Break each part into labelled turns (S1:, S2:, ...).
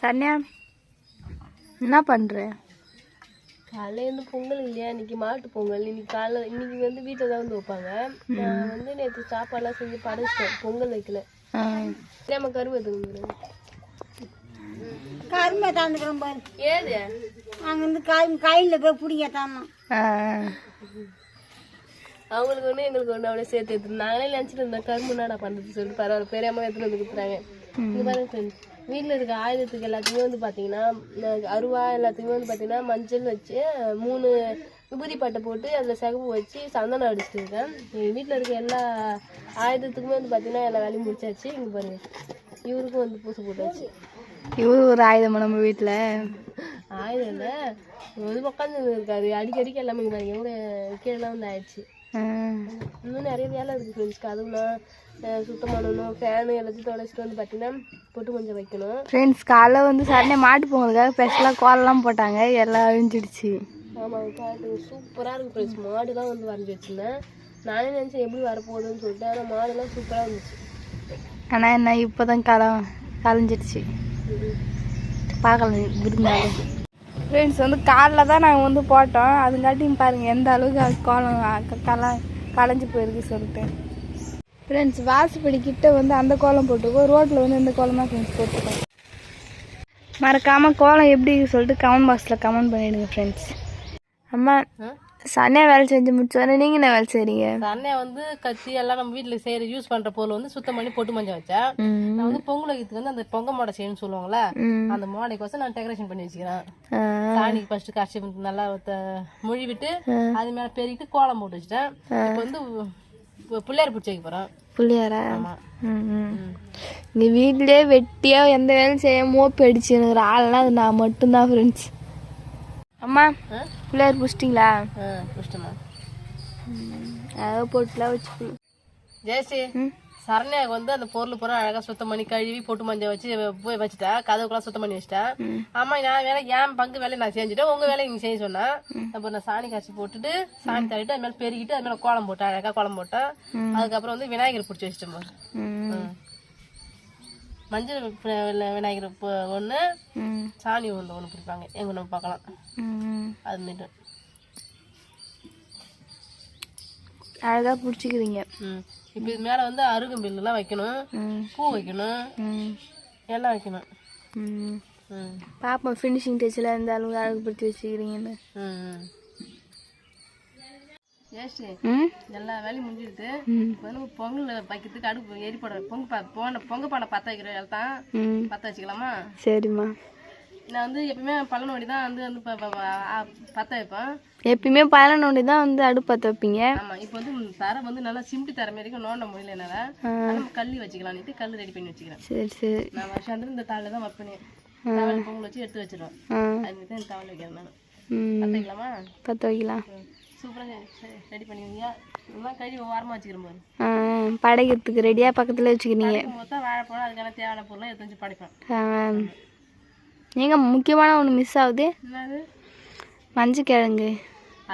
S1: சன்யா என்ன பண்ணுற?
S2: காலையில பொங்கல் இல்லையா, இன்னைக்கு மாட்டு பொங்கல். இன்னைக்கு வந்து வீட்டில் தான் வந்து வைப்பாங்க. நான் வந்து நேற்று சாப்பாடுலாம் செஞ்சு படைச்சிட்டேன், பொங்கல் வைக்கல. நம்ம கரும்பு எடுத்துக்கிறோம்,
S3: கரும்பை தாந்துக்கிறோம் பாரு.
S2: ஏது
S3: அங்கேருந்து கையில் போய் பிடிக்கத்தாமா.
S2: அவங்களுக்கு ஒன்று எங்களுக்கு ஒன்று அப்படியே சேர்த்து எடுத்து நாங்களே நினச்சிட்டு இருந்தோம் கரும்பு என்னடா பண்ணுறது சொல்லிட்டு. பரவாயில்ல, பெரியம்மா எடுத்துகிட்டு வந்து கொடுத்துறாங்க. இங்கே பாருங்க ஃப்ரெண்ட்ஸ், வீட்டில் இருக்க ஆயுதத்துக்கு எல்லாத்தையுமே வந்து பார்த்தீங்கன்னா அருவா எல்லாத்தையுமே வந்து பார்த்தீங்கன்னா மஞ்சள் வச்சு 3 விபூதி பட்டை போட்டு அதில் சிகப்பு வச்சு சந்தனம் அடிச்சுட்டு இருக்கேன். எங்கள் வீட்டில் இருக்க எல்லா ஆயுதத்துக்குமே வந்து பார்த்தீங்கன்னா எல்லா வேலையும் முடிச்சாச்சு. இங்கே பாருங்க, இவருக்கும் வந்து பூசை போட்டாச்சு.
S1: இவரு ஒரு ஆயுதமா நம்ம வீட்டில்?
S2: ஆயுதம் இல்லை, வந்து உட்காந்து இருக்காரு. அடிக்கடிக்கு எல்லாமே இங்கே பாருங்க, எவ்வளோ கீழெல்லாம் வந்து ஆயிடுச்சு. இன்னும் நிறைய வேலை இருக்குது ஃப்ரெண்ட்ஸ். கதவுலாம் சுத்தம் பண்ணணும், ஃபேனு எல்லாத்தையும் தொலைச்சிட்டு வந்து பார்த்தீங்கன்னா பொட்டு கொஞ்சம் வைக்கணும்.
S1: ஃப்ரெண்ட்ஸ், காலைல வந்து சண்டே மாட்டு பொங்கலுக்காக ஸ்பெஷலாக கோலெல்லாம் போட்டாங்க, எல்லாம் அழிஞ்சிடுச்சு.
S2: ஆமாம், காட்டு சூப்பராக இருக்குது ஃப்ரெண்ட்ஸ். மாடுலாம் வந்து வரைஞ்சி வச்சுருந்தேன். நானே நினச்சேன் எப்படி வரப்போகுதுன்னு சொல்லிட்டு, ஆனால் மாடுலாம் சூப்பராக இருந்துச்சு.
S1: ஆனால் என்ன இப்போ தான் கலைஞ்சிடுச்சு, பார்க்கலாம் இருந்தாலும். ஃப்ரெண்ட்ஸ் வந்து காலைல தான் நாங்கள் வந்து போட்டோம், அதுங்காட்டியும் பாருங்கள் எந்த அளவுக்கு கோலம் களைஞ்சி போயிருக்கு சொல்லிட்டு. ஃப்ரெண்ட்ஸ், வாசப்படி கிட்ட வந்து அந்த கோலம் போட்டுருக்கோம், ரோட்டில் வந்து இந்த கோலம் தான் ஃப்ரெண்ட்ஸ் போட்டுருக்கோம். மறக்காமல் கோலம் எப்படி சொல்லிட்டு கமெண்ட் பாக்ஸில் கமெண்ட் பண்ணிவிடுங்க ஃப்ரெண்ட்ஸ். அம்மா, சன்னையா வேலை செஞ்சு முடிச்சோடனே நீங்கள் என்ன வேலை செய்கிறீங்க?
S2: சன்னையா வந்து கத்தி எல்லாம் நம்ம வீட்டில் செய்கிற யூஸ் பண்ணுற பொருள் வந்து சுத்தம் பண்ணி பொட்டு மஞ்சள் வச்சேன். நான் வந்து பொங்கல் வைக்கிறதுக்கு வந்து அந்த பொங்க மாடை செய்யணும்னு சொல்லுவாங்களே, அந்த மாடைக்கோசம் நான் டெக்கரேஷன் பண்ணி வச்சுக்கிறேன். சாணிக்கு ஃபர்ஸ்ட் கரைச்சி நல்லா மொழி விட்டு அது மேலே பெருகிட்டு கோலம் போட்டு வச்சுட்டேன். இப்போ வந்து பிள்ளையார் பிடிச்சி வைக்க போகிறேன்.
S1: பிள்ளையாரா? இங்கே வீட்டிலே வெட்டியாக எந்த வேலையும் செய்ய மோப்பு அடிச்சு எனக்கு ஆள்னா அது நான் மட்டும்தான் ஃப்ரெண்ட்ஸ். அம்மா, பிள்ளையார் பிடிச்சிட்டிங்களா?
S2: பிடிச்சிட்டேம்மா.
S1: அதாவது போட்டுலாம் வச்சுக்கணும்.
S2: ஜெயஸ்ரீ, சரண்யாவுக்கு வந்து அந்த பொருள் பூரா அழகாக சுத்தம் பண்ணி கழுவி பொட்டு மஞ்சள் வச்சு போய் வச்சுட்டா, கதவுக்குலாம் சுத்தம் பண்ணி வச்சுட்டா. ஆமா, நான் வேலை என் பங்கு வேலையை நான் செஞ்சுட்டேன், உங்க வேலையை நீங்க செய்ய சொன்னா. அப்புறம் நான் சாணி காய்ச்சி போட்டுட்டு சாணி தள்ளிட்டு அது மேலே பெருகிட்டு அது மேலே கோலம் போட்டேன், அழகாக கோலம் போட்டேன். அதுக்கப்புறம் வந்து விநாயகர் பிடிச்சி வச்சுட்டேன். மஞ்சள் விநாயகர் ஒன்று, சாணி ஒன்று பிடிப்பாங்க எங்க நம்ம பார்க்கலாம். அது மாரி
S1: அழகாக பிடிச்சிக்கிறீங்க.
S2: இப்போ இது மேலே வந்து அருகம்பில்லாம் வைக்கணும், பூ வைக்கணும், எல்லாம் வைக்கணும்.
S1: பாப்பா ஃபினிஷிங் டச்சில் இந்த அளவுக்கு அழகுப்படுத்தி வச்சுக்கிறீங்கன்னு.
S2: ஜெயஸ்ரீ, எல்லா வேலையும் முடிஞ்சிடுது. இப்போ வந்து பொங்கல் வைக்கிறதுக்கு அடுப்பு எரி போட பொங்க பானை பற்ற வைக்கிற வேலை தான். பற்ற வச்சுக்கலாமா?
S1: சரிம்மா.
S2: நான் வந்து எப்பயுமே பழனோடி தான் வந்து பற்ற வைப்பேன்.
S1: எப்பயுமே பழனோடி தான் வந்து அடுப்பு பற்ற வைப்பீங்க?
S2: ஆமாம். இப்போ வந்து தரை வந்து நல்லா சிம்பிட்டு தர மாதிரி நோண்ட முடியல என்னால், நம்ம கல் வச்சுக்கலான்ட்டு கல் ரெடி பண்ணி வச்சுக்கிறேன்.
S1: சரி சரி.
S2: நான் வருஷம் இந்த தாளில் தான் வைப்பேன். தவளை பொங்கல் வச்சு எடுத்து வச்சிடுவேன். அதுமாரி தான் இந்த தவளை வைக்கிறேன் நான். பற்ற வைக்கலாமா?
S1: பற்ற வைக்கலாம்.
S2: சூப்பராக ரெடி பண்ணுவீங்க. இதெல்லாம் கழுவி வாரமாக வச்சுக்கிறேன் பாரு.
S1: படைக்கிறதுக்கு ரெடியாக பக்கத்தில் வச்சுக்கிறீங்க.
S2: மொத்தம் வாழைப்பழம் அதுக்கான தேவையான பொருளாக எடுத்து வச்சு படைப்பேன்.
S1: நீங்கள் முக்கியமான ஒன்று மிஸ் ஆகுது.
S2: என்னது?
S1: மஞ்சள் கிழங்கு.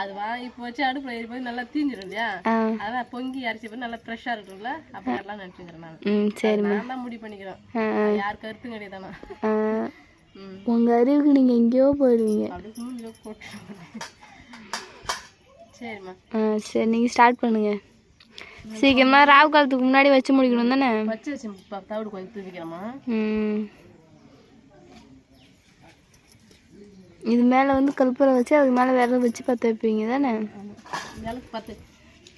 S2: அதுவா இப்போ வச்சு அடுப்பில் ஏறி போய் நல்லா தீஞ்சிடும் இல்லையா, அதான் பொங்கி அரைச்சி போய் நல்லா ஃப்ரெஷ்ஷாக இருக்கும்ல, அப்போ எல்லாம் நினச்சிக்கிறேன் நான். சரிம்மா, நான் தான் முடிவு பண்ணிக்கிறேன், யார் கருத்தும் கிடையாதானா.
S1: உங்கள் அறிவுக்கு நீங்கள் எங்கேயோ போயிடுவீங்க.
S2: அப்படியே மூஞ்சில போட்டு. சரிம்மா.
S1: சரி, நீங்கள் ஸ்டார்ட் பண்ணுங்க. சீக்கிரமாக ராவு காலத்துக்கு முன்னாடி வச்சு முடிக்கணும் தானே?
S2: வச்சு தவிடு கொஞ்சம் தூவிக்கிறோமா.
S1: இது மேலே வந்து கல்பூரம் வச்சு அதுக்கு மேலே விரல் வச்சு பற்ற வைப்பீங்க தானே?
S2: விளக்கு பத்து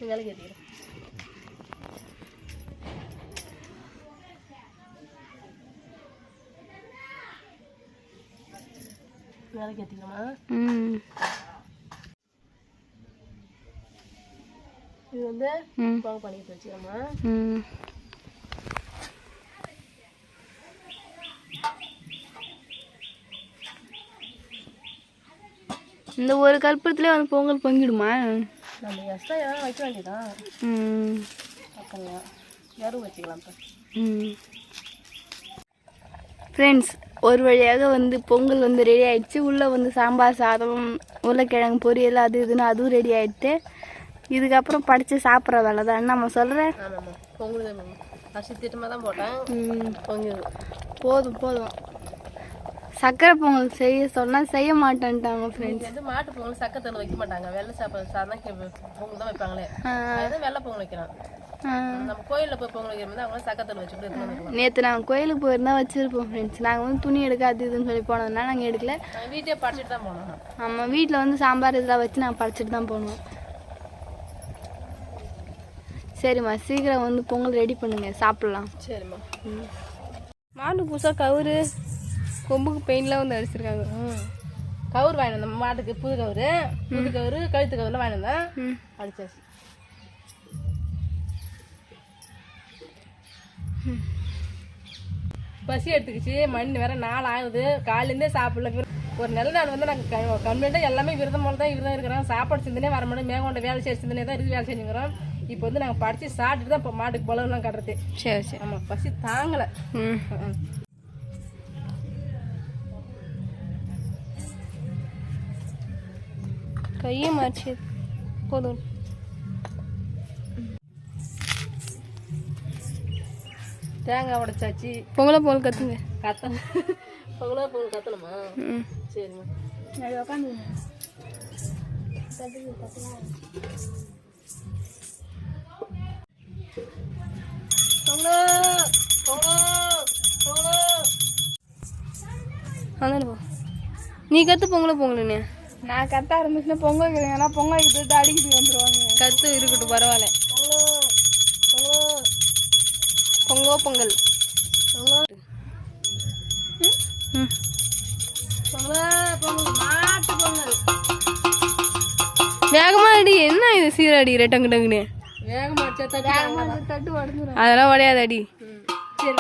S2: விளக்கு ஏற்றிக்கிறேன். விளக்கு ஏற்றிக்கலாமா? இது வந்து பொங்க பண்ணிட்டு வச்சுக்கலாமா?
S1: இந்த ஒரு கற்பூரத்துலேயே வந்து பொங்கல் பொங்கிடுமா?
S2: நம்ம எக்ஸ்ட்ரா எதாவது வைக்க வேண்டியதான். வைக்கலாம், யாரும் வச்சுக்கலாம்.
S1: ஃப்ரெண்ட்ஸ், ஒரு வழியாக வந்து பொங்கல் வந்து ரெடி ஆகிடுச்சு. உள்ளே வந்து சாம்பார் சாதம், உருளைக்கிழங்கு பொரியல், அது இதுன்னு அதுவும் ரெடி ஆகிடுது. இதுக்கப்புறம் படித்து சாப்பிட்ற வேலை தான் நம்ம சொல்கிறேன்.
S2: ஆமாம்மா, பொங்கல் தான் அரிசி திட்டமாக தான் போட்டேன். பொங்கல்
S1: போதும் போதும். சக்கரை பொங்கல் செய்ய சொன்னால் செய்ய மாட்டேன்ட்டாங்க ஃப்ரெண்ட்ஸ்.
S2: இது வந்து மாட்டு பொங்கல் சக்கரை வைக்க மாட்டாங்க, வெள்ளை சாப்பாடு சாதம் பொங்கல் தான் வைப்பாங்களே. அதுதான் வெள்ளை பொங்கல் வைக்கிறாங்க. நம்ம கோயிலில் போய் பொங்கல் வைக்கிற மாதிரி அவங்க சக்கரை வச்சுட்டு எடுத்துக்கலாம்.
S1: நேற்று நாங்கள் கோயிலுக்கு போயிருந்தா வச்சுருப்போம் ஃப்ரெண்ட்ஸ். நாங்கள் வந்து துணி எடுக்க அது இதுன்னு சொல்லி போனதுனால நாங்கள் எடுக்கல.
S2: வீட்டே படைச்சிட்டு தான் போனோம்.
S1: ஆமாம், வீட்டில் வந்து சாம்பார் இதெல்லாம் வச்சு நாங்கள் படைச்சிட்டு தான் போனோம். சரிம்மா, சீக்கிரம் வந்து பொங்கல் ரெடி பண்ணுங்க, சாப்பிட்லாம்.
S2: சரிம்மா.
S1: மாடு புதுசாக கவுரு கொம்புக்கு பெயின்லாம் வந்து அடிச்சிருக்காங்க.
S2: கவுரு வாங்கி வந்தோம் மாட்டுக்கு, புது கவுரு கழுத்து கவுருலாம் வாங்கி வந்தேன், அடிச்சாச்சு. பசி எடுத்துக்கிச்சு, மணி வேற 4 ஆகுது, காலையிலேருந்தே சாப்பிடல. ஒரு நல்ல நாள் வந்து நாங்கள் கம்ப்ளீட்டாக எல்லாமே விரதம் போல தான் இருக்கிறோம். சாப்பாடு சிந்தனே வர மாட்டோம், மேற்கொண்ட வேலை செய்ய சிந்தனே தான் வேலை செஞ்சுக்கிறோம். இப்போ வந்து நாங்கள் படித்து சாப்பிட்டுட்டு தான் இப்போ மாட்டுக்கு பழம்லாம் கட்டுறது.
S1: சரி சரி.
S2: ஆமாம், பசி தாங்கலை.
S1: கையை மாறிச்சு போதும்.
S2: தேங்காய் உடைச்சாச்சு.
S1: பொங்கலை பொங்கல் கற்றுங்க.
S2: பொங்கல் கத்தணுமா? சரிம்மா.
S1: உட்காந்து நீ கற்று பொங்கலுன்னு. நான் கத்த ஆரம்பிச்சுன்னா பொங்கல் வைக்கிறேன். ஏன்னா பொங்கல் வைக்கிறது அடிக்கிட்டு வந்துடுவாங்க. கற்று இருக்கட்டும், பரவாயில்ல. பொங்கல் வேகமா அடி. என்ன இது சீரடி டங்கு டங்குன்னு
S2: வேகமா
S1: தட்டு உடஞ்சிடும். அதெல்லாம் உடையாது அடி.
S2: சரி,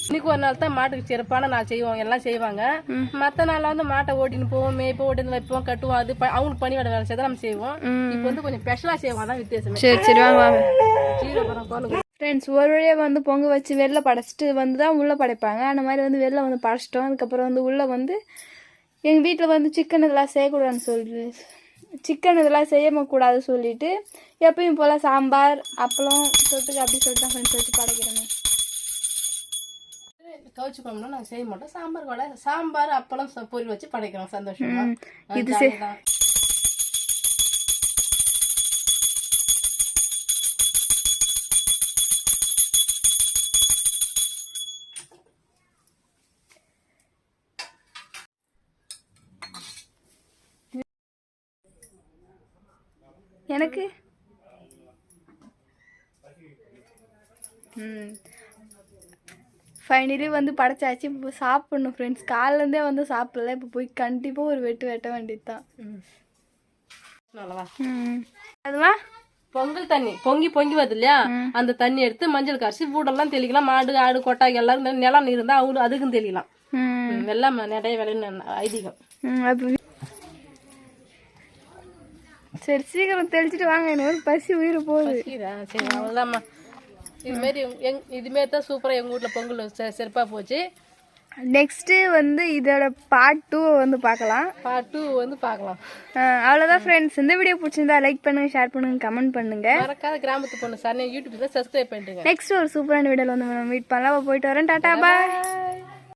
S2: இன்னைக்கு ஒரு நாள் தான் மாட்டுக்கு சிறப்பான நாள் செய்வோம், எல்லாம் செய்வாங்க. மற்ற நாள்ல வந்து மாட்டை ஓட்டின்னு போவோம், மேய்ப்போம், ஓட்டின்னு வைப்போம், கட்டுவோம். அது அவங்களுக்கு பணியோட வேலை செய்ய நம்ம செய்வோம். இப்போ வந்து கொஞ்சம் ஸ்பெஷலா செய்வோம், அதான் வித்தியாசம்.
S1: சரி சரி, வாங்க வாங்க.
S2: சீரகம்
S1: ஃப்ரெண்ட்ஸ், ஒரு வழியாக வந்து பொங்கல் வச்சு வெளில படைச்சிட்டு வந்து தான் உள்ளே படைப்பாங்க. அந்த மாதிரி வந்து வெளில வந்து படைச்சிட்டோம். அதுக்கப்புறம் வந்து உள்ளே வந்து எங்கள் வீட்டில் வந்து சிக்கன் இதெல்லாம் செய்யக்கூடாதுன்னு சொல்லி, சிக்கன் இதெல்லாம் செய்யக்கூடாது சொல்லிட்டு எப்பயும் போல் சாம்பார் அப்பளம் தொட்டுக்கு அப்படி சொல்லிட்டு தான் ஃப்ரெண்ட்ஸ் வச்சு படைக்கிறேங்க.
S2: கவுச்சி குழம்புனா நாங்கள் செய்ய மாட்டோம். சாம்பார் கூட சாம்பார் அப்பளம் பொரியல் வச்சு படைக்கிறோம் சந்தோஷமா.
S1: இது எனக்கு ஃபைனலி வந்து படைச்சாச்சு. இப்போ சாப்பிடணும் ஃப்ரெண்ட்ஸ். காலிலேருந்தே வந்து சாப்பிடல. இப்போ போய் கண்டிப்பாக ஒரு வெட்ட வேண்டியது தான். அதுவா
S2: பொங்கல் தண்ணி பொங்கி வருது இல்லையா, அந்த தண்ணி எடுத்து மஞ்சள் கரைச்சி வீடெல்லாம் தெளிக்கலாம். மாடு ஆடு கொட்டாய் எல்லாரும் நிலம் நீர் இருந்தால் அவங்களும் அதுக்கும் தெளிக்கலாம். வெள்ளம் நிறைய விளையும் ஐதீகம்.
S1: சரி, சீக்கிரம் தெளிச்சுட்டு வாங்க, எனக்கு பசி உயிர் போகுது.
S2: சரி, அவ்வளோதாம்மா. இதுமாரி தான் சூப்பராக எங்கள் வீட்டில் பொங்கல் சிறப்பாக போச்சு.
S1: நெக்ஸ்ட்டு வந்து இதோட பார்ட் 2 வந்து பார்க்கலாம். அவ்வளோதான் ஃப்ரெண்ட்ஸ். இந்த வீடியோ பிடிச்சிருந்தா லைக் பண்ணுங்க, ஷேர் பண்ணுங்க, கமெண்ட் பண்ணுங்க.
S2: மறக்காத கிராமத்து பொண்ணு சரண்யா யூடியூப்ல சப்ஸ்கிரைப் பண்ணிடுங்க.
S1: நெக்ஸ்ட் ஒரு சூப்பரான வீடியோவில் வந்து மீட் பண்ணலாம். போயிட்டு வரேன். டாடா பாய்.